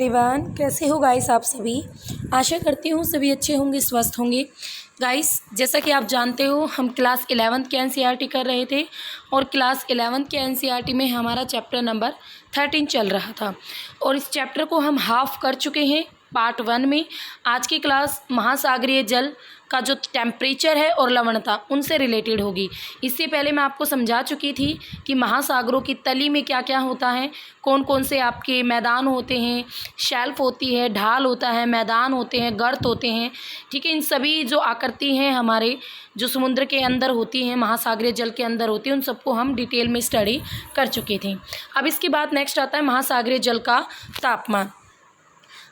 Everyone, कैसे हो guys आप सभी। आशा करती हूँ सभी अच्छे होंगे, स्वस्थ होंगे। गाइस, जैसा कि आप जानते हो, हम क्लास 11th के एनसीईआरटी कर रहे थे और क्लास 11th के एनसीईआरटी में हमारा चैप्टर नंबर 13 चल रहा था और इस चैप्टर को हम हाफ कर चुके हैं पार्ट 1 में। आज की क्लास महासागरीय जल का जो टेम्परेचर है और लवणता उनसे रिलेटेड होगी। इससे पहले मैं आपको समझा चुकी थी कि महासागरों की तली में क्या क्या होता है, कौन कौन से आपके मैदान होते हैं, शेल्फ होती है, ढाल होता है, मैदान होते हैं, गर्त होते हैं। ठीक है, इन सभी जो आकृति हैं हमारे जो समुद्र के अंदर होती हैं, महासागरीय जल के अंदर होती हैं, उन सबको हम डिटेल में स्टडी कर चुके थे। अब इसके बाद नेक्स्ट आता है महासागरीय जल का तापमान।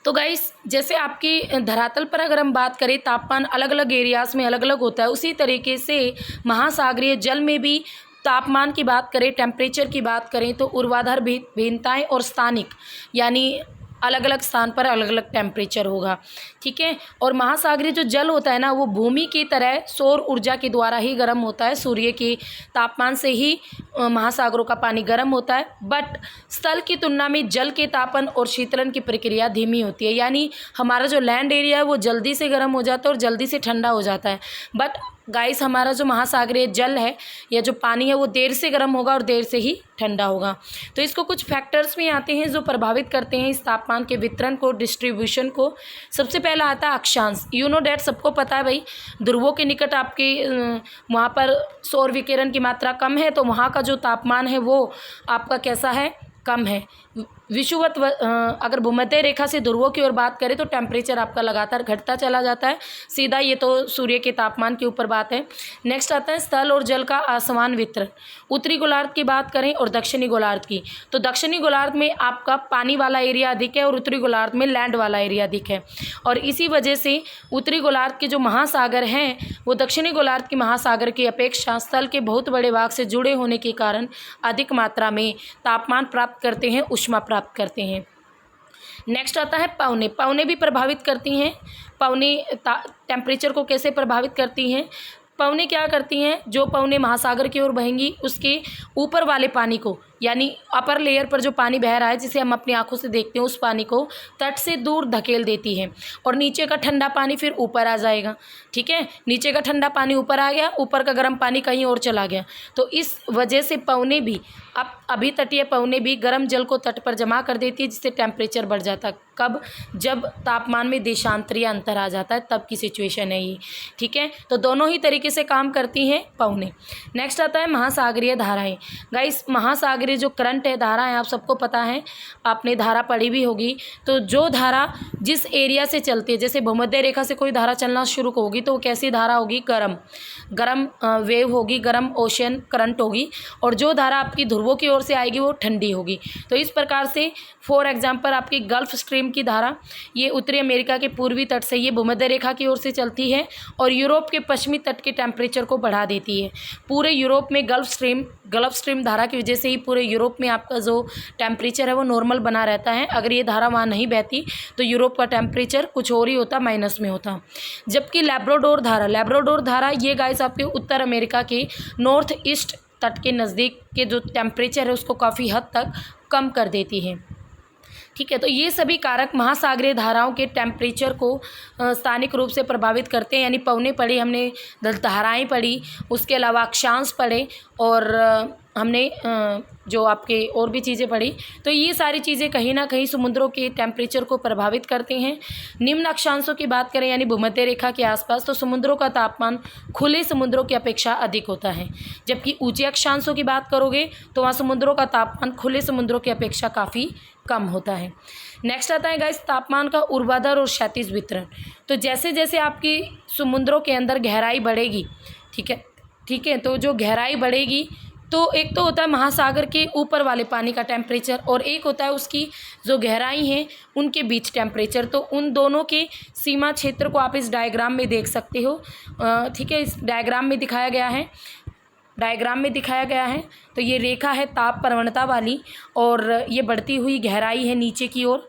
तो गाइस, जैसे आपकी धरातल पर अगर हम बात करें, तापमान अलग अलग एरियाज़ में अलग अलग होता है, उसी तरीके से महासागरीय जल में भी तापमान की बात करें, टेम्परेचर की बात करें तो ऊर्ध्वाधर भिन्नताएं और स्थानिक यानी अलग अलग स्थान पर अलग अलग टेम्परेचर होगा। ठीक है, और महासागरीय जो जल होता है ना, वो भूमि की तरह सौर ऊर्जा के द्वारा ही गर्म होता है। सूर्य के तापमान से ही महासागरों का पानी गर्म होता है, बट स्थल की तुलना में जल के तापन और शीतलन की प्रक्रिया धीमी होती है। यानी हमारा जो लैंड एरिया है वो जल्दी से गर्म हो जाता है और जल्दी से ठंडा हो जाता है, बट गाइस हमारा जो महासागरीय जल है या जो पानी है वो देर से गर्म होगा और देर से ही ठंडा होगा। तो इसको कुछ फैक्टर्स भी आते हैं जो प्रभावित करते हैं इस तापमान के वितरण को, डिस्ट्रीब्यूशन को। सबसे पहला आता है अक्षांश। यू नो डैट, सबको पता है भाई, ध्रुवों के निकट आपके वहाँ पर सौर विकिरण की मात्रा कम है तो वहाँ का जो तापमान है वो आपका कैसा है, कम है। विषुवत अगर भूमध्य रेखा से ध्रुवों की ओर बात करें तो टेम्परेचर आपका लगातार घटता चला जाता है। सीधा ये तो सूर्य के तापमान के ऊपर बात है। नेक्स्ट आता है स्थल और जल का असमान वितरण। उत्तरी गोलार्ध की बात करें और दक्षिणी गोलार्ध की, तो दक्षिणी गोलार्ध में आपका पानी वाला एरिया अधिक है और उत्तरी गोलार्ध में लैंड वाला एरिया अधिक है। और इसी वजह से उत्तरी गोलार्ध के जो महासागर हैं वो दक्षिणी गोलार्ध के महासागर की अपेक्षा स्थल के बहुत बड़े भाग से जुड़े होने के कारण अधिक मात्रा में तापमान प्राप्त करते हैं, ऊष्मा प्राप्त करते हैं। नेक्स्ट आता है पवने। पवने भी प्रभावित करती हैं। पवने टेम्परेचर को कैसे प्रभावित करती हैं? पवने क्या करती हैं, जो पवने महासागर की ओर बहेंगी उसके ऊपर वाले पानी को, यानी अपर लेयर पर जो पानी बह रहा है जिसे हम अपनी आंखों से देखते हैं, उस पानी को तट से दूर धकेल देती है और नीचे का ठंडा पानी फिर ऊपर आ जाएगा। ठीक है, नीचे का ठंडा पानी ऊपर आ गया, ऊपर का गर्म पानी कहीं और चला गया। तो इस वजह से पवने भी, अब अभी तटीय पवने भी गर्म जल को तट पर जमा कर देती है, जिससे टेम्परेचर बढ़ जाता है। कब? जब तापमान में देशांतरीय अंतर आ जाता है, तब की सिचुएशन है ये। ठीक है, तो दोनों ही तरीके से काम करती हैं पवने। नेक्स्ट आता है महासागरीय धाराएं। गाइस, महासागरीय जो करंट है, धारा है, आप सबको पता है, आपने धारा पढ़ी भी होगी। तो जो धारा जिस एरिया से चलती है, जैसे भूमध्य रेखा से कोई धारा चलना शुरू होगी तो वो कैसी धारा होगी? गरम वेव होगी, गरम ओशन करंट होगी। और जो धारा आपकी ध्रुवों की ओर से आएगी वो ठंडी होगी। तो इस प्रकार से फॉर एग्जाम्पल आपकी गल्फ स्ट्रीम की धारा, ये उत्तरी अमेरिका के पूर्वी तट से ये भूमध्य रेखा की ओर से चलती है और यूरोप के पश्चिमी तट के टेम्परेचर को बढ़ा देती है। पूरे यूरोप में गल्फ स्ट्रीम धारा की वजह से ही पूरे यूरोप में आपका जो टेम्परेचर है वो नॉर्मल बना रहता है। अगर ये धारा वहाँ नहीं बहती तो यूरोप का टेम्परेचर कुछ और ही होता, माइनस में होता। जबकि लैब्राडोर धारा ये गाइस आपके उत्तर अमेरिका के नॉर्थ ईस्ट तट के नज़दीक के जो टेम्परेचर है उसको काफ़ी हद तक कम कर देती है। ठीक है, तो ये सभी कारक महासागरीय धाराओं के टेम्परेचर को स्थानिक रूप से प्रभावित करते हैं। यानी पवने पढ़ी हमने, धाराएं पढ़ी, उसके अलावा अक्षांश पढ़े और हमने जो आपके और भी चीज़ें पढ़ी। तो ये सारी चीज़ें कहीं ना कहीं समुद्रों के टेम्परेचर को प्रभावित करते हैं। निम्न अक्षांशों की बात करें यानी भूमध्य रेखा के आसपास, तो समुद्रों का तापमान खुले समुद्रों की अपेक्षा अधिक होता है। जबकि ऊंचे अक्षांशों की बात करोगे तो वहाँ समुद्रों का तापमान खुले समुद्रों की अपेक्षा काफ़ी कम होता है। नेक्स्ट आता है गाइस तापमान का ऊर्ध्वाधर और क्षैतिज वितरण। तो जैसे जैसे आपकी समुद्रों के अंदर गहराई बढ़ेगी, ठीक है, तो जो गहराई बढ़ेगी तो एक तो होता है महासागर के ऊपर वाले पानी का टेम्परेचर और एक होता है उसकी जो गहराई है उनके बीच टेम्परेचर। तो उन दोनों के सीमा क्षेत्र को आप इस डायग्राम में देख सकते हो। ठीक है, इस डायग्राम में दिखाया गया है। तो ये रेखा है ताप प्रवणता वाली और ये बढ़ती हुई गहराई है नीचे की ओर।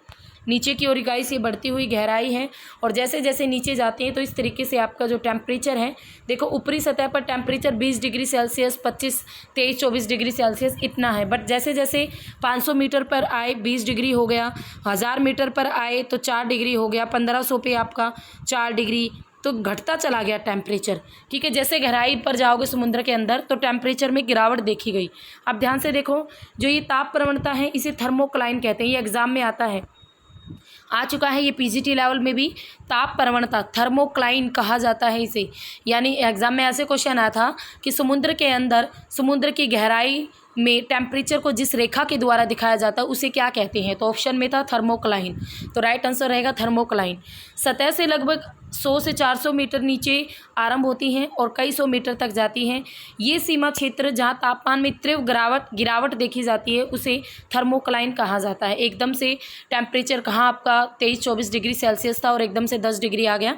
नीचे की ओर गाइस ये बढ़ती हुई गहराई है। और जैसे जैसे नीचे जाते हैं तो इस तरीके से आपका जो टेम्परेचर है, देखो ऊपरी सतह पर temperature 20 degree Celsius, 25, 23, 24 degree Celsius इतना है। बट जैसे जैसे 500 मीटर पर आए 20 डिग्री हो गया, 1000 मीटर पर आए तो 4 डिग्री हो गया, 1500 पे आपका 4 डिग्री, तो घटता चला गया टेम्परेचर। ठीक है, जैसे गहराई पर जाओगे समुद्र के अंदर तो टेम्परेचर में गिरावट देखी गई। अब ध्यान से देखो, जो ये ताप प्रवणता है इसे थर्मोक्लाइन कहते हैं। ये एग्जाम में आता है, आ चुका है ये पीजीटी लेवल में भी। ताप प्रवणता थर्मोक्लाइन कहा जाता है इसे। यानी एग्जाम में ऐसे क्वेश्चन आया था कि समुद्र के अंदर समुद्र की गहराई में टेम्परेचर को जिस रेखा के द्वारा दिखाया जाता है उसे क्या कहते हैं, तो ऑप्शन में था थर्मोक्लाइन। तो राइट आंसर रहेगा थर्मोक्लाइन। सतह से लगभग 100 से 400 मीटर नीचे आरंभ होती हैं और कई सौ मीटर तक जाती हैं। ये सीमा क्षेत्र जहाँ तापमान में तीव्र गिरावट देखी जाती है उसे थर्मोक्लाइन कहा जाता है। एकदम से टेम्परेचर कहाँ आपका 23-24 डिग्री सेल्सियस था और एकदम से 10 डिग्री आ गया,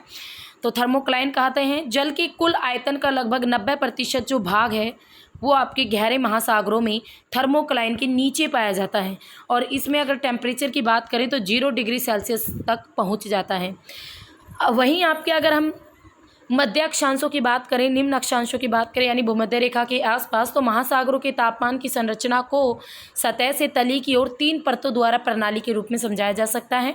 तो थर्मोक्लाइन कहते हैं। जल के कुल आयतन का लगभग 90% जो भाग है वो आपके गहरे महासागरों में थर्मोक्लाइन के नीचे पाया जाता है। और इसमें अगर टेम्परेचर की बात करें तो 0 डिग्री सेल्सियस तक पहुंच जाता है। वहीं आपके अगर हम मध्य अक्षांशों की बात करें, निम्न अक्षांशों की बात करें यानी भूमध्य रेखा के आसपास, तो महासागरों के तापमान की संरचना को सतह से तली की ओर 3 परतों द्वारा प्रणाली के रूप में समझाया जा सकता है।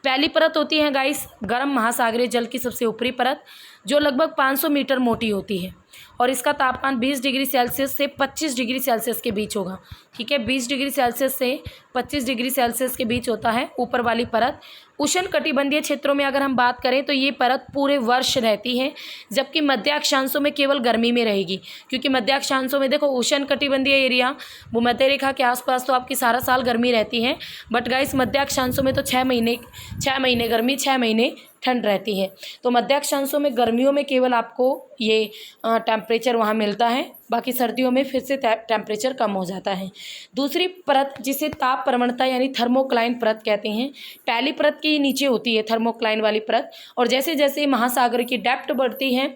पहली परत होती है गाइस गर्म महासागरीय जल की सबसे ऊपरी परत, जो लगभग 500 मीटर मोटी होती है और इसका तापमान 20 डिग्री सेल्सियस से 25 डिग्री सेल्सियस के बीच होगा। ठीक है, 20 डिग्री सेल्सियस से 25 डिग्री सेल्सियस के बीच होता है ऊपर वाली परत। उष्ण कटिबंधीय क्षेत्रों में अगर हम बात करें तो ये परत पूरे वर्ष रहती है, जबकि मध्य अक्षांशों में केवल गर्मी में रहेगी। क्योंकि मध्य अक्षांशों में देखो उष्ण कटिबंधीय एरिया भूमध्य रेखा के आसपास तो आपकी सारा साल गर्मी रहती है, बट गाइस मध्य अक्षांशों में तो 6 महीने गर्मी, 6 महीने ठंड रहती है। तो मध्य अक्षांशों में गर्मियों में केवल आपको ये टेम्परेचर वहाँ मिलता है, बाकी सर्दियों में फिर से टेम्परेचर कम हो जाता है। दूसरी परत जिसे ताप प्रवणता यानी थर्मोक्लाइन परत कहते हैं, पहली परत के नीचे होती है थर्मोक्लाइन वाली परत, और जैसे जैसे महासागर की डेप्थ बढ़ती है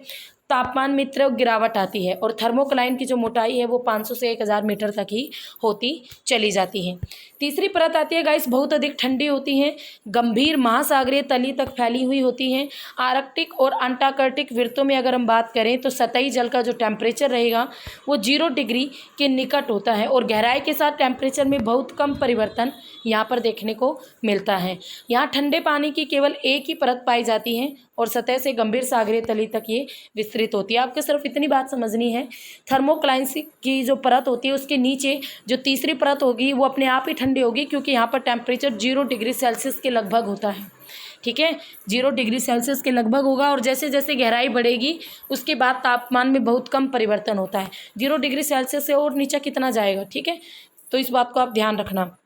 तापमान में तीव्र गिरावट आती है और थर्मोक्लाइन की जो मोटाई है वो 500 से 1000 मीटर तक ही होती चली जाती है। तीसरी परत आती है गाइस, बहुत अधिक ठंडी होती है, गंभीर महासागरीय तली तक फैली हुई होती हैं। आर्कटिक और अंटार्कटिक वृत्तों में अगर हम बात करें तो सतही जल का जो टेम्परेचर रहेगा वो 0 डिग्री के निकट होता है और गहराई के साथ टेम्परेचर में बहुत कम परिवर्तन यहाँ पर देखने को मिलता है। यहाँ ठंडे पानी की केवल एक ही परत पाई जाती है और सतह से गंभीर सागरीय तली तक ये विस्तृत होती है। आपको सिर्फ इतनी बात समझनी है, थर्मोक्लाइन की जो परत होती है उसके नीचे जो तीसरी परत होगी वो अपने आप ही ठंडी होगी, क्योंकि यहाँ पर टेम्परेचर 0 डिग्री सेल्सियस के लगभग होता है। ठीक है, 0 डिग्री सेल्सियस के लगभग होगा और जैसे जैसे गहराई बढ़ेगी उसके बाद तापमान में बहुत कम परिवर्तन होता है। 0 डिग्री सेल्सियस से और नीचे कितना जाएगा, ठीक है, तो इस बात को आप ध्यान रखना।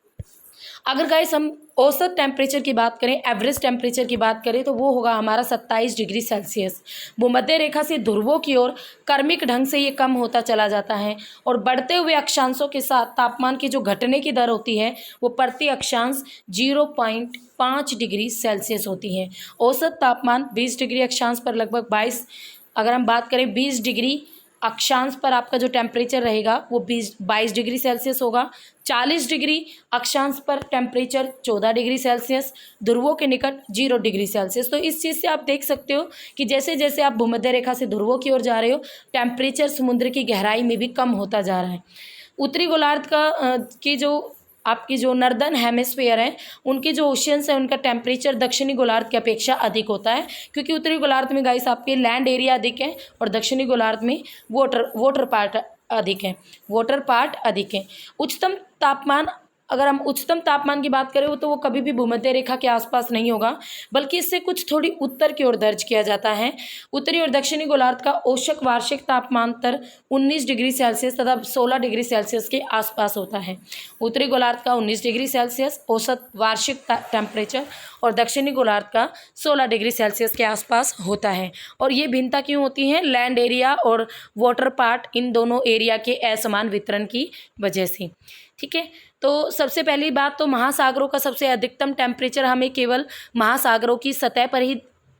अगर गाइस हम औसत टेम्परेचर की बात करें, एवरेज टेम्परेचर की बात करें, तो वो होगा हमारा 27 डिग्री सेल्सियस। भूमध्य रेखा से ध्रुवों की ओर क्रमिक ढंग से ये कम होता चला जाता है और बढ़ते हुए अक्षांशों के साथ तापमान की जो घटने की दर होती है वो प्रति अक्षांश 0.5 डिग्री सेल्सियस होती है। औसत तापमान 20 डिग्री अक्षांश पर लगभग 22, अगर हम बात करें 20 डिग्री अक्षांश पर आपका जो टेम्परेचर रहेगा वो 22 डिग्री सेल्सियस होगा। 40 डिग्री अक्षांश पर टेम्परेचर 14 डिग्री सेल्सियस, ध्रुवों के निकट 0 डिग्री सेल्सियस। तो इस चीज़ से आप देख सकते हो कि जैसे जैसे आप भूमध्य रेखा से ध्रुवों की ओर जा रहे हो टेम्परेचर समुद्र की गहराई में भी कम होता जा रहा है। उत्तरी गोलार्ध की जो आपकी जो नॉर्दर्न हेमिस्फीयर है उनके जो ओशियंस है उनका टेम्परेचर दक्षिणी गोलार्ध की अपेक्षा अधिक होता है, क्योंकि उत्तरी गोलार्ध में गाइस आपके लैंड एरिया अधिक है और दक्षिणी गोलार्ध में वाटर पार्ट अधिक है। उच्चतम तापमान, अगर हम उच्चतम तापमान की बात करें तो वो कभी भी भूमध्य रेखा के आसपास नहीं होगा, बल्कि इससे कुछ थोड़ी उत्तर की ओर दर्ज किया जाता है। उत्तरी और दक्षिणी गोलार्ध का औसत वार्षिक तापमांतर 19 डिग्री सेल्सियस तथा 16 डिग्री सेल्सियस के आसपास होता है। उत्तरी गोलार्ध का 19 डिग्री सेल्सियस औसत वार्षिक टेम्परेचर और दक्षिणी गोलार्ध का 16 डिग्री सेल्सियस के आसपास होता है। और ये भिन्नता क्यों होती है? लैंड एरिया और वाटर पार्ट, इन दोनों एरिया के असमान वितरण की वजह से। ठीक है, तो सबसे पहली बात तो महासागरों का सबसे अधिकतम टेम्परेचर हमें केवल महासागरों की सतह पर ही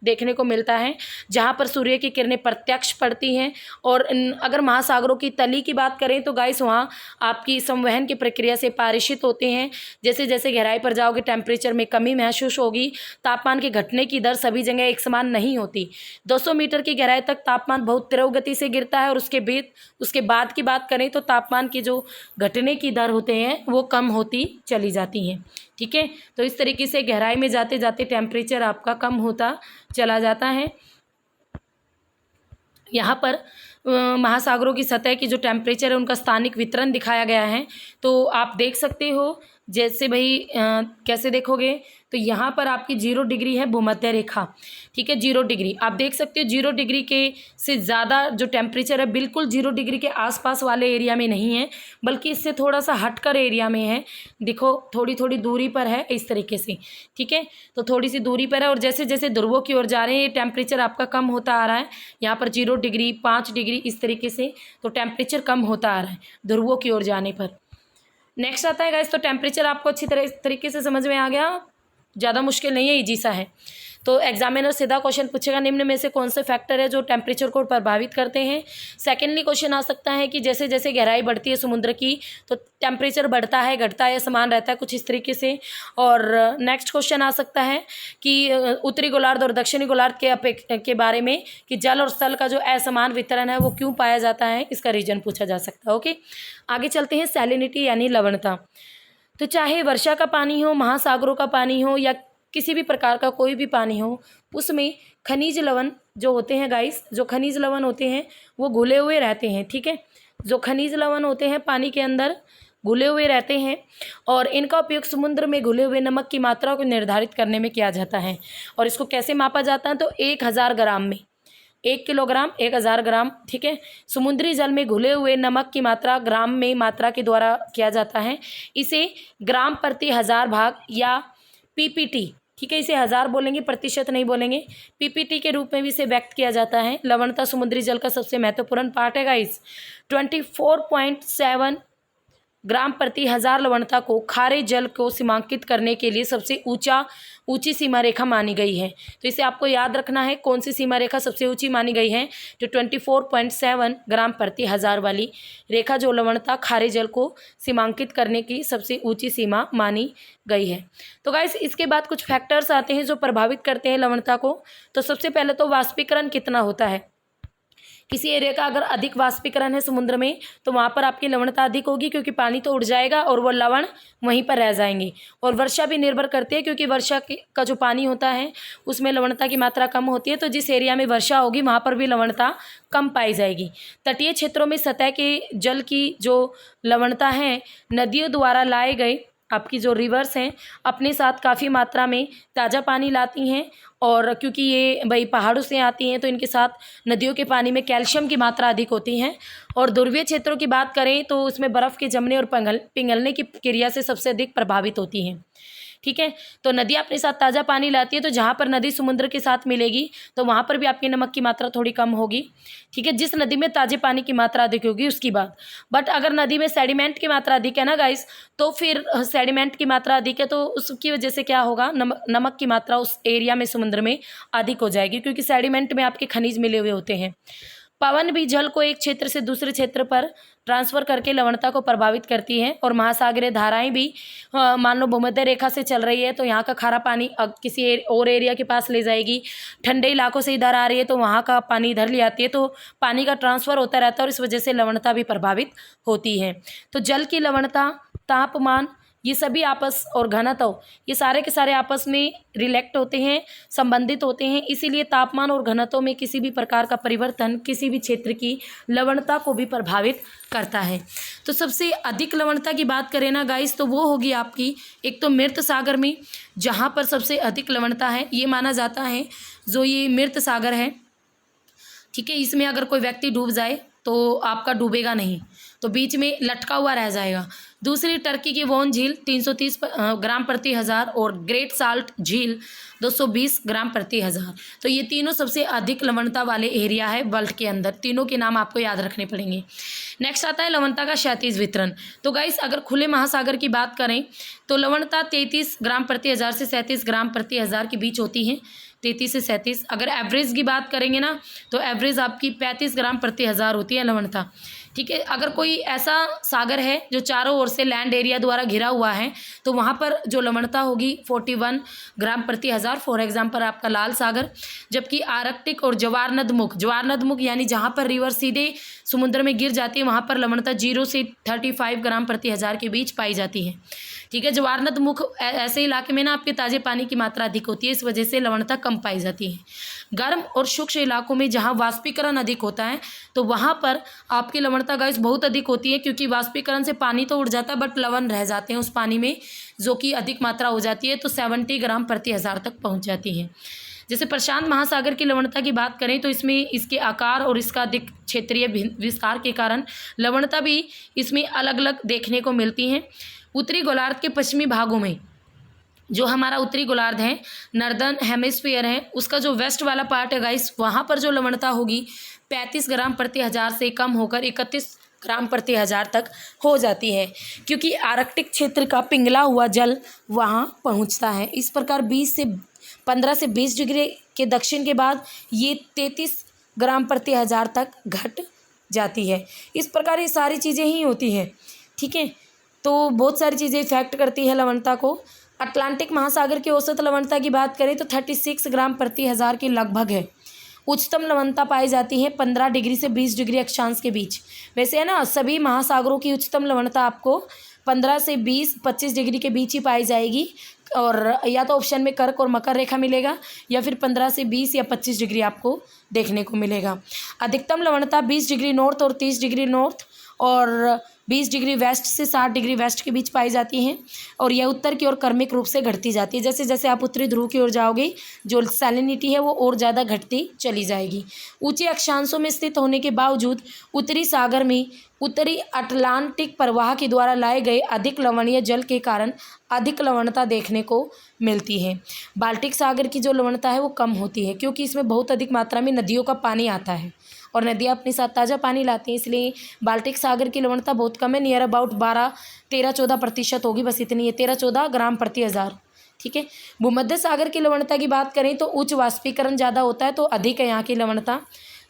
देखने को मिलता है, जहाँ पर सूर्य की किरणें प्रत्यक्ष पड़ती हैं। और अगर महासागरों की तली की बात करें तो गाइस वहाँ आपकी संवहन की प्रक्रिया से पारिशित होते हैं। जैसे जैसे गहराई पर जाओगे टेम्परेचर में कमी महसूस होगी। तापमान के घटने की दर सभी जगह एक समान नहीं होती। 200 मीटर की गहराई तक तापमान बहुत तीव्र गति से गिरता है और उसके बाद की बात करें तो तापमान की जो घटने की दर होते हैं वो कम होती चली जाती हैं। ठीक है, तो इस तरीके से गहराई में जाते जाते टेम्परेचर आपका कम होता चला जाता है। यहाँ पर महासागरों की सतह की जो टेम्परेचर है उनका स्थानिक वितरण दिखाया गया है। तो आप देख सकते हो, जैसे भाई कैसे देखोगे तो यहाँ पर आपकी 0 डिग्री है भूमध्य रेखा। ठीक है, 0 डिग्री आप देख सकते हो। 0 डिग्री के से ज़्यादा जो टेम्परेचर है बिल्कुल 0 डिग्री के आसपास वाले एरिया में नहीं है, बल्कि इससे थोड़ा सा हटकर एरिया में है। देखो थोड़ी थोड़ी दूरी पर है इस तरीके से। ठीक है, तो थोड़ी सी दूरी पर है और जैसे जैसे ध्रुवों की ओर जा रहे हैं ये टेम्परेचर आपका कम होता आ रहा है। यहाँ पर 0 डिग्री 5 डिग्री इस तरीके से तो टेम्परेचर कम होता आ रहा है ध्रुवों की ओर जाने पर। नेक्स्ट आता है गाइस, तो टेम्परेचर आपको अच्छी तरीके से समझ में आ गया, ज़्यादा मुश्किल नहीं है, ईजी सा है। तो एग्जामिनर सीधा क्वेश्चन पूछेगा निम्न में से कौन से फैक्टर है जो टेम्परेचर को प्रभावित करते हैं। सेकेंडली क्वेश्चन आ सकता है कि जैसे जैसे गहराई बढ़ती है समुद्र की तो टेम्परेचर बढ़ता है घटता है समान रहता है, कुछ इस तरीके से। और नेक्स्ट क्वेश्चन आ सकता है कि उत्तरी गोलार्ध और दक्षिणी गोलार्ध के बारे में कि जल और स्थल का जो असमान वितरण है वो क्यों पाया जाता है, इसका रीजन पूछा जा सकता है। ओके, आगे चलते हैं। सैलिनिटी यानी लवणता। तो चाहे वर्षा का पानी हो, महासागरों का पानी हो या किसी भी प्रकार का कोई भी पानी हो, उसमें खनिज लवण जो होते हैं गाइस, जो खनिज लवण होते हैं वो घुले हुए रहते हैं। ठीक है, जो खनिज लवण होते हैं पानी के अंदर घुले हुए रहते हैं और इनका उपयोग समुद्र में घुले हुए नमक की मात्रा को निर्धारित करने में किया जाता है। और इसको कैसे मापा जाता है तो 1000 ग्राम में 1 किलोग्राम 1000 ग्राम। ठीक है, समुद्री जल में घुले हुए नमक की मात्रा ग्राम में मात्रा के द्वारा किया जाता है। इसे ग्राम प्रति 1000 भाग या पीपीटी, ठीक है, इसे 1000 बोलेंगे, प्रतिशत नहीं बोलेंगे, पीपीटी के रूप में भी इसे व्यक्त किया जाता है। लवणता समुद्री जल का सबसे महत्वपूर्ण पार्ट है गाइस। 24.7 ग्राम प्रति 1000 लवणता को खारे जल को सीमांकित करने के लिए सबसे ऊंची सीमा रेखा मानी गई है। तो इसे आपको याद रखना है, कौन सी सीमा रेखा सबसे ऊंची मानी गई है, जो 24.7 ग्राम प्रति 1000 वाली रेखा जो लवणता खारे जल को सीमांकित करने की सबसे ऊंची सीमा मानी गई है। तो गाइस इसके बाद कुछ फैक्टर्स आते हैं जो प्रभावित करते हैं लवणता को। तो सबसे पहले तो वाष्पीकरण कितना होता है। किसी एरिया का अगर अधिक वाष्पीकरण है समुद्र में तो वहाँ पर आपकी लवणता अधिक होगी, क्योंकि पानी तो उड़ जाएगा और वो लवण वहीं पर रह जाएंगे। और वर्षा भी निर्भर करती है, क्योंकि वर्षा का जो पानी होता है उसमें लवणता की मात्रा कम होती है, तो जिस एरिया में वर्षा होगी वहाँ पर भी लवणता कम पाई जाएगी। तटीय क्षेत्रों में सतह के जल की जो लवणता है नदियों द्वारा लाए गए आपकी जो रिवर्स हैं अपने साथ काफ़ी मात्रा में ताज़ा पानी लाती हैं, और क्योंकि ये भाई पहाड़ों से आती हैं तो इनके साथ नदियों के पानी में कैल्शियम की मात्रा अधिक होती है। और ध्रुवीय क्षेत्रों की बात करें तो उसमें बर्फ़ के जमने और पिघलने की क्रिया से सबसे अधिक प्रभावित होती हैं। ठीक है, तो नदी अपने साथ ताज़ा पानी लाती है, तो जहाँ पर नदी समुद्र के साथ मिलेगी तो वहाँ पर भी आपकी नमक की मात्रा थोड़ी कम होगी। ठीक है, जिस नदी में ताज़े पानी की मात्रा अधिक होगी उसकी बात। बट अगर नदी में सेडिमेंट की मात्रा अधिक है ना गाइस, तो फिर सेडिमेंट की मात्रा अधिक है तो उसकी वजह से क्या होगा, नमक की मात्रा उस एरिया में समुद्र में अधिक हो जाएगी, क्योंकि सेडिमेंट में आपके खनिज मिले हुए होते हैं। पवन भी जल को एक क्षेत्र से दूसरे क्षेत्र पर ट्रांसफ़र करके लवणता को प्रभावित करती है। और महासागरीय धाराएं भी मान लो भूमध्य रेखा से चल रही है तो यहाँ का खारा पानी किसी और एरिया के पास ले जाएगी, ठंडे इलाकों से इधर आ रही है तो वहाँ का पानी इधर ले आती है, तो पानी का ट्रांसफ़र होता रहता है और इस वजह से लवणता भी प्रभावित होती है। तो जल की लवणता, तापमान, ये सभी आपस और घनत्व, ये सारे के सारे आपस में रिलेक्ट होते हैं, संबंधित होते हैं। इसीलिए तापमान और घनत्व में किसी भी प्रकार का परिवर्तन किसी भी क्षेत्र की लवणता को भी प्रभावित करता है। तो सबसे अधिक लवणता की बात करें ना गाइस तो वो होगी आपकी एक तो मृत सागर में, जहाँ पर सबसे अधिक लवणता है। ये माना जाता है जो ये मृत सागर है, ठीक है, इसमें अगर कोई व्यक्ति डूब जाए तो आपका डूबेगा नहीं, तो बीच में लटका हुआ रह जाएगा। दूसरी टर्की की वोन झील 330 ग्राम प्रति हज़ार और ग्रेट साल्ट झील 220 ग्राम प्रति हज़ार। तो ये तीनों सबसे अधिक लवणता वाले एरिया है वर्ल्ड के अंदर। तीनों के नाम आपको याद रखने पड़ेंगे। नेक्स्ट आता है लवणता का क्षैतिज वितरण। तो गाइस अगर खुले महासागर की बात करें तो लवणता 33 ग्राम प्रति हज़ार से 37 ग्राम प्रति हज़ार के बीच होती है, 33 से 37। अगर एवरेज की बात करेंगे ना तो एवरेज आपकी 35 ग्राम प्रति हज़ार होती है लवणता। ठीक है, अगर कोई ऐसा सागर है जो चारों ओर से लैंड एरिया द्वारा घिरा हुआ है तो वहाँ पर जो लवणता होगी 41 ग्राम प्रति हज़ार। फॉर एग्जांपल आपका लाल सागर। जबकि आर्कटिक और ज्वारनदमुख यानी जहाँ पर रिवर सीधे समुद्र में गिर जाती है वहाँ पर लवणता 0 से 35 ग्राम प्रति हज़ार के बीच पाई जाती है। ठीक है, ज्वारनदमुख ऐसे इलाके में ना आपके ताज़े पानी की मात्रा अधिक होती है, इस वजह से लवणता कम पाई जाती है। गर्म और शुष्क इलाकों में जहाँ वाष्पीकरण अधिक होता है तो वहाँ पर आपकी लवणता गाइस बहुत अधिक होती है, क्योंकि वाष्पीकरण से पानी तो उड़ जाता है बट लवण रह जाते हैं उस पानी में, जो कि अधिक मात्रा हो जाती है, तो 70 ग्राम प्रति हज़ार तक पहुँच जाती है। जैसे प्रशांत महासागर की लवणता की बात करें तो इसमें इसके आकार और इसका अधिक क्षेत्रीय विस्तार के कारण लवणता भी इसमें अलग अलग देखने को मिलती हैं। उत्तरी गोलार्ध के पश्चिमी भागों में जो हमारा उत्तरी गोलार्ध है, नॉर्दर्न हेमिस्फीयर है, उसका जो वेस्ट वाला पार्ट है गाइस, वहाँ पर जो लवणता होगी 35 ग्राम प्रति हज़ार से कम होकर 31 ग्राम प्रति हज़ार तक हो जाती है, क्योंकि आर्कटिक क्षेत्र का पिघला हुआ जल वहाँ पहुँचता है। इस प्रकार 15 से 20 डिग्री के दक्षिण के बाद ये 33 ग्राम प्रति हज़ार तक घट जाती है। इस प्रकार ये सारी चीज़ें ही होती हैं। ठीक है, तो बहुत सारी चीज़ें इफेक्ट करती है लवणता को। अटलांटिक महासागर की औसत लवणता की बात करें तो 36 ग्राम प्रति हज़ार के लगभग है। उच्चतम लवणता पाई जाती है 15 डिग्री से 20 डिग्री अक्षांश के बीच। वैसे है ना, सभी महासागरों की उच्चतम लवणता आपको 15 से 20-25 डिग्री के बीच ही पाई जाएगी, और या तो ऑप्शन में कर्क और मकर रेखा मिलेगा या फिर 15 से 20 या 25 डिग्री आपको देखने को मिलेगा। अधिकतम लवणता 20 डिग्री नॉर्थ और 30 डिग्री नॉर्थ और 20 डिग्री वेस्ट से 60 डिग्री वेस्ट के बीच पाई जाती हैं, और यह उत्तर की ओर क्रमिक रूप से घटती जाती है। जैसे जैसे आप उत्तरी ध्रुव की ओर जाओगे जो सैलिनिटी है वो और ज़्यादा घटती चली जाएगी। ऊंचे अक्षांशों में स्थित होने के बावजूद उत्तरी सागर में उत्तरी अटलांटिक प्रवाह के द्वारा लाए गए अधिक लवणीय जल के कारण अधिक लवणता देखने को मिलती है। बाल्टिक सागर की जो लवणता है वो कम होती है, क्योंकि इसमें बहुत अधिक मात्रा में नदियों का पानी आता है और नदियाँ अपने साथ ताज़ा पानी लाती हैं, इसलिए बाल्टिक सागर की लवणता बहुत कम है। नियर अबाउट 13-14% होगी, बस इतनी है, 13-14 ग्राम प्रति हज़ार। ठीक है, भूमध्य सागर की लवणता की बात करें तो उच्च वाष्पीकरण ज़्यादा होता है तो अधिक है यहाँ की लवणता।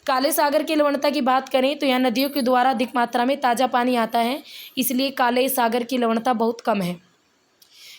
काले सागर की लवणता की बात करें तो यहाँ नदियों के द्वारा अधिक मात्रा में ताज़ा पानी आता है, इसलिए काले सागर की लवणता बहुत कम है।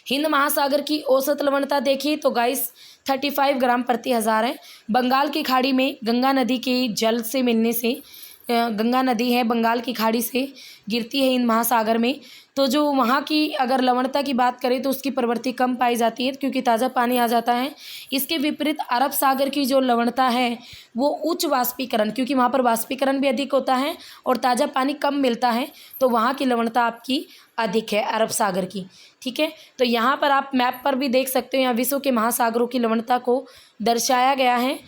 हिंद महासागर की औसत लवणता देखिए तो गाइस 35 ग्राम प्रति हज़ार है। बंगाल की खाड़ी में गंगा नदी के जल से मिलने से, गंगा नदी है बंगाल की खाड़ी से गिरती है हिंद महासागर में, तो जो वहाँ की अगर लवणता की बात करें तो उसकी प्रवृत्ति कम पाई जाती है, क्योंकि ताज़ा पानी आ जाता है। इसके विपरीत अरब सागर की जो लवणता है वो उच्च वाष्पीकरण, क्योंकि वहाँ पर वाष्पीकरण भी अधिक होता है और ताज़ा पानी कम मिलता है, तो वहाँ की लवणता आपकी अधिक है अरब सागर की। ठीक है, तो यहाँ पर आप मैप पर भी देख सकते हो, यहाँ विश्व के महासागरों की लवणता को दर्शाया गया है।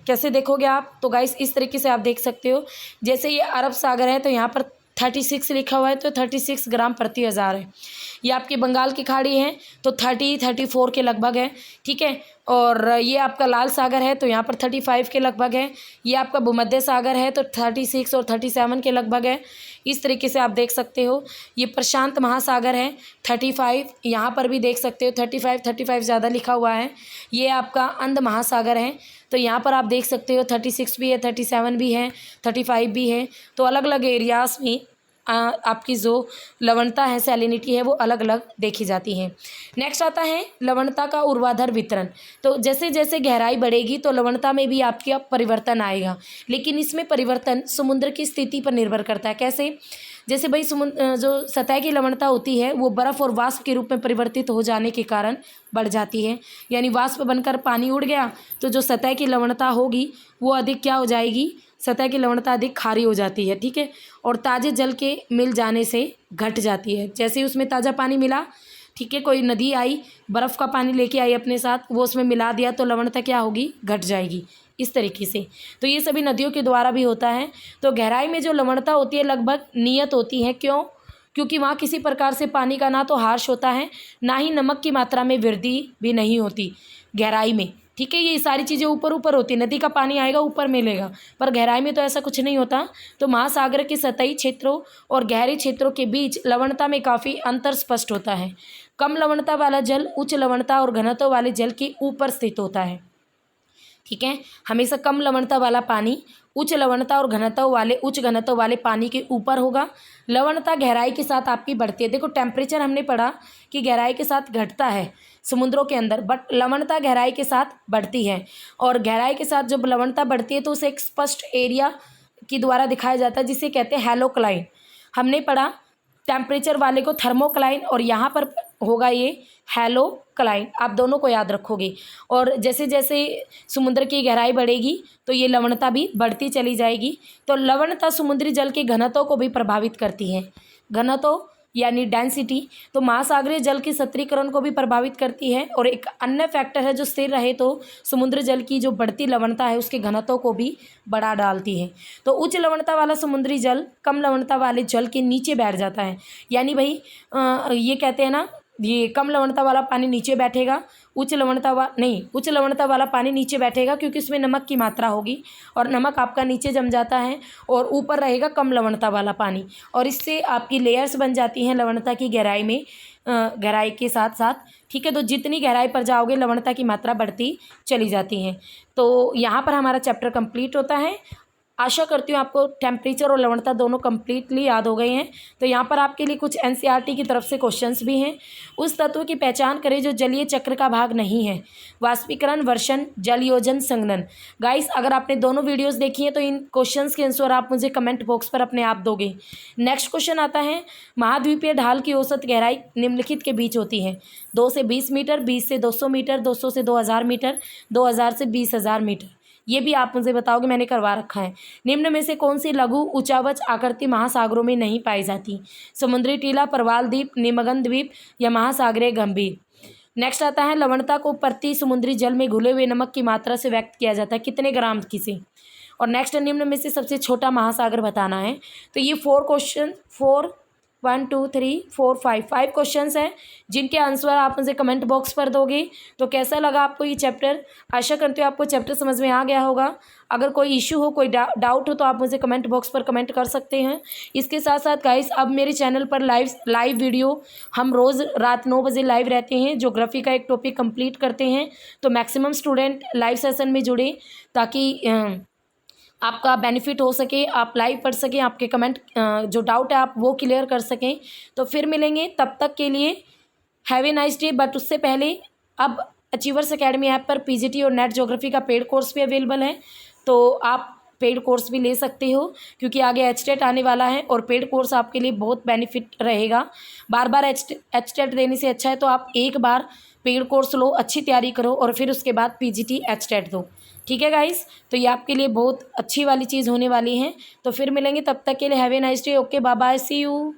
कैसे देखोगे आप तो गाइस इस तरीके से आप देख सकते हो। जैसे ये अरब सागर है तो यहाँ पर 36 लिखा हुआ है, तो 36 ग्राम प्रति हज़ार है। ये आपकी बंगाल की खाड़ी है तो 34 के लगभग है। ठीक है, और ये आपका लाल सागर है तो यहाँ पर 35 के लगभग है। ये आपका भूमध्य सागर है तो 36 और 37 के लगभग है। इस तरीके से आप देख सकते हो। ये प्रशांत महासागर है 35, यहाँ पर भी देख सकते हो 35 ज़्यादा लिखा हुआ है। ये आपका अंध महासागर है तो यहाँ पर आप देख सकते हो 36 भी है, 37 भी है, 35 भी है। तो अलग अलग एरियाज़ में आपकी जो लवणता है, सैलिनिटी है, वो अलग अलग देखी जाती है। नेक्स्ट आता है लवणता का ऊर्ध्वाधर वितरण। तो जैसे जैसे गहराई बढ़ेगी तो लवणता में भी आपका परिवर्तन आएगा, लेकिन इसमें परिवर्तन समुद्र की स्थिति पर निर्भर करता है। कैसे? जैसे भाई समुद्र जो सतह की लवणता होती है वो बर्फ़ और वाष्प के रूप में परिवर्तित हो जाने के कारण बढ़ जाती है, यानी वाष्प बनकर पानी उड़ गया तो जो सतह की लवणता होगी वो अधिक क्या हो जाएगी, सतह की लवणता अधिक खारी हो जाती है। ठीक है, और ताज़े जल के मिल जाने से घट जाती है। जैसे ही उसमें ताज़ा पानी मिला, ठीक है, कोई नदी आई बर्फ़ का पानी लेके आई अपने साथ, वो उसमें मिला दिया तो लवणता क्या होगी, घट जाएगी। इस तरीके से। तो ये सभी नदियों के द्वारा भी होता है। तो गहराई में जो लवणता होती है लगभग नियत होती है। क्यों? क्योंकि वहाँ किसी प्रकार से पानी का ना तो हार्श होता है, ना ही नमक की मात्रा में वृद्धि भी नहीं होती गहराई में। ठीक है, ये सारी चीज़ें ऊपर ऊपर होती है। नदी का पानी आएगा ऊपर मिलेगा, पर गहराई में तो ऐसा कुछ नहीं होता। तो महासागर के सतही क्षेत्रों और गहरे क्षेत्रों के बीच लवणता में काफ़ी अंतर स्पष्ट होता है। कम लवणता वाला जल उच्च लवणता और घनत्व वाले जल के ऊपर स्थित होता है। ठीक है, हमेशा कम लवणता वाला पानी उच्च लवणता और उच्च घनत्व वाले पानी के ऊपर होगा। लवणता गहराई के साथ आपकी बढ़ती है। देखो टेम्परेचर हमने पढ़ा कि गहराई के साथ घटता है समुद्रों के अंदर, बट लवणता गहराई के साथ बढ़ती है। और गहराई के साथ जब लवणता बढ़ती है तो उसे एक स्पष्ट एरिया के द्वारा दिखाया जाता है जिसे कहते हैं हैलोक्लाइन। हमने पढ़ा टेम्परेचर वाले को थर्मोक्लाइन और यहाँ पर होगा ये हैलोक्लाइन। आप दोनों को याद रखोगे। और जैसे जैसे समुद्र की गहराई बढ़ेगी तो ये लवणता भी बढ़ती चली जाएगी। तो लवणता समुद्री जल के घनत्व को भी प्रभावित करती है। घनत्व यानी डेंसिटी तो महासागरीय जल के सतरीकरण को भी प्रभावित करती है। और एक अन्य फैक्टर है जो स्थिर रहे तो समुद्र जल की जो बढ़ती लवणता है उसके घनत्व को भी बढ़ा डालती है। तो उच्च लवणता वाला समुद्री जल कम लवणता वाले जल के नीचे बैठ जाता है। यानी भाई ये कहते हैं ना, ये कम लवणता वाला पानी नीचे बैठेगा, उच्च लवणता वाला पानी नीचे बैठेगा क्योंकि उसमें नमक की मात्रा होगी और नमक आपका नीचे जम जाता है। और ऊपर रहेगा कम लवणता वाला पानी और इससे आपकी लेयर्स बन जाती हैं लवणता की गहराई में, गहराई के साथ साथ। ठीक है, तो जितनी गहराई पर जाओगे लवणता की मात्रा बढ़ती चली जाती है। तो यहाँ पर हमारा चैप्टर कंप्लीट होता है। आशा करती हूँ आपको टेम्परेचर और लवणता दोनों कम्प्लीटली याद हो गए हैं। तो यहाँ पर आपके लिए कुछ एनसीईआरटी की तरफ से क्वेश्चंस भी हैं। उस तत्व की पहचान करें जो जलीय चक्र का भाग नहीं है। वाष्पीकरण, वर्षण, जलयोजन, संघनन। गाइस अगर आपने दोनों वीडियोस देखी हैं तो इन क्वेश्चंस के आंसर आप मुझे कमेंट बॉक्स पर अपने आप दोगे। नेक्स्ट क्वेश्चन आता है, महाद्वीपीय ढाल की औसत गहराई निम्नलिखित के बीच होती है। 2 से 20 मीटर, 20 से 200 मीटर, 200 से 2000 मीटर, 2000 से 20,000 मीटर। ये भी आप मुझे बताओगे, मैंने करवा रखा है। निम्न में से कौन सी लघु उच्चावच आकृति महासागरों में नहीं पाई जाती? समुद्री टीला, प्रवाल द्वीप, निमग्न द्वीप या महासागरीय गंभीर। नेक्स्ट आता है, लवणता को प्रति समुद्री जल में घुले हुए नमक की मात्रा से व्यक्त किया जाता है, कितने ग्राम की से। और नेक्स्ट, निम्न में से सबसे छोटा महासागर बताना है। तो ये 1 2 3 4 5 क्वेश्चंस हैं जिनके आंसर आप मुझे कमेंट बॉक्स पर दोगे। तो कैसा लगा आपको ये चैप्टर? आशा करती हूँ आपको चैप्टर समझ में आ गया होगा। अगर कोई इशू हो, कोई डाउट हो तो आप मुझे कमेंट बॉक्स पर कमेंट कर सकते हैं। इसके साथ साथ गाइस अब मेरे चैनल पर लाइव वीडियो हम रोज़ रात 9 बजे लाइव रहते हैं। ज्योग्राफी का एक टॉपिक कंप्लीट करते हैं। तो मैक्सिमम स्टूडेंट लाइव सेशन में जुड़े ताकि आपका बेनिफिट हो सके, आप लाइव पढ़ सकें, आपके कमेंट जो डाउट है आप वो क्लियर कर सकें। तो फिर मिलेंगे, तब तक के लिए have a nice day. But उससे पहले अब अचीवर्स एकेडमी ऐप पर पीजीटी और नेट ज्योग्राफी का पेड कोर्स भी अवेलेबल है। तो आप पेड कोर्स भी ले सकते हो क्योंकि आगे एचटेट आने वाला है और पेड कोर्स आपके लिए बहुत बेनिफिट रहेगा। बार बार एचटेट देने से अच्छा है तो आप एक बार पेड कोर्स लो, अच्छी तैयारी करो और फिर उसके बाद पीजीटी एचटेट दो। ठीक है गाइस, तो ये आपके लिए बहुत अच्छी वाली चीज़ होने वाली है। तो फिर मिलेंगे, तब तक के लिए have a nice day. Okay, bye bye, see you.